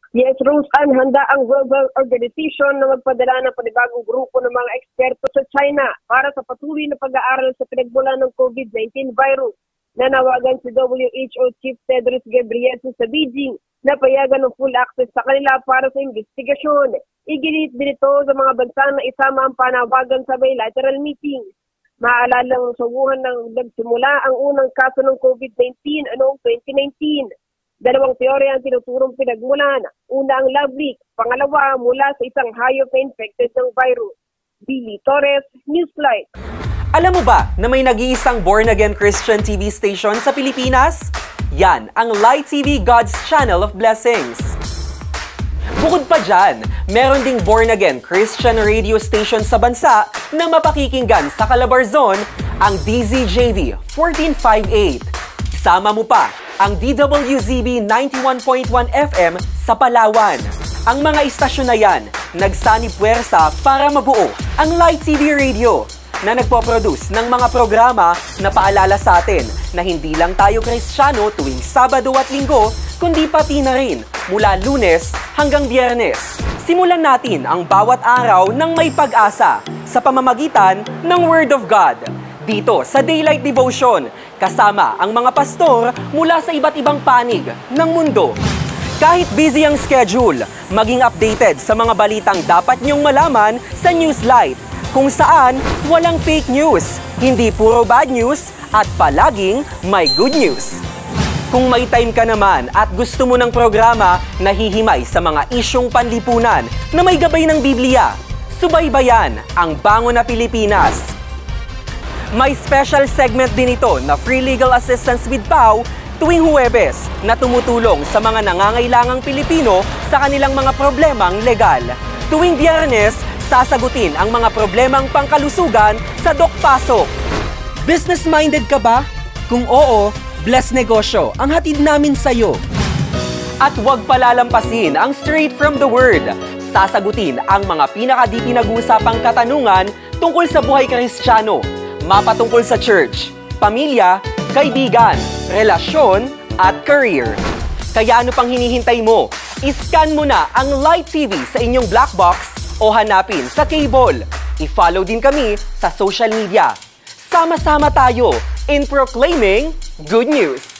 Yes, Roseanne, handa ang World Health Organization na magpadala ng panibagong grupo ng mga eksperto sa China para sa patuloy na pag-aaral sa pinagmula ng COVID-19 virus. Nanawagan si WHO Chief Tedros Ghebreyesus sa Beijing na payagan ng full access sa kanila para sa investigasyon. Iginit din ito sa mga bansa na isama ang panawagan sa bilateral meeting. Maalalang suguhan ng nagsimula ang unang kaso ng COVID-19 noong 2019. Dalawang teorya ang tinuturong pinagmulan. Una ang lab leak, pangalawa mula sa isang hayop na infected ng virus. Billy Torres, Newslight. Alam mo ba na may nag-iisang born-again Christian TV station sa Pilipinas? Yan ang Light TV God's Channel of Blessings. Bukod pa dyan, meron ding born-again Christian radio station sa bansa na mapakikinggan sa Calabarzon, ang DZJV 1458. Sama mo pa ang DWZB 91.1 FM sa Palawan. Ang mga istasyon na yan, nagsanib puwersa para mabuo ang Light TV Radio na nagpo-produce ng mga programa na paalala sa atin na hindi lang tayo Kristiyano tuwing Sabado at Linggo, kundi pati na rin mula Lunes hanggang Biyernes. Simulan natin ang bawat araw ng may pag-asa sa pamamagitan ng Word of God. Dito sa Daylight Devotion, kasama ang mga pastor mula sa iba't ibang panig ng mundo. Kahit busy ang schedule, maging updated sa mga balitang dapat niyong malaman sa Newslight, kung saan walang fake news, hindi puro bad news, at palaging may good news. Kung may time ka naman at gusto mo ng programa na hihimay sa mga isyong panlipunan na may gabay ng Biblia, subaybayan ang Bango na Pilipinas. May special segment din ito na Free Legal Assistance with Pau tuwing Huwebes na tumutulong sa mga nangangailangang Pilipino sa kanilang mga problemang legal. Tuwing Biyernes, sasagutin ang mga problemang pangkalusugan sa Doc Pasok. Business-minded ka ba? Kung oo, Bless Negosyo ang hatid namin sa'yo. At huwag palalampasin ang Straight from the Word. Sasagutin ang mga pinaka-di pinag-uusapang katanungan tungkol sa buhay Kristiyano, mapatungkol sa church, pamilya, kaibigan, relasyon, at career. Kaya ano pang hinihintay mo? I-scan mo na ang Light TV sa inyong black box o hanapin sa cable. I-follow din kami sa social media. Sama-sama tayo in proclaiming good news.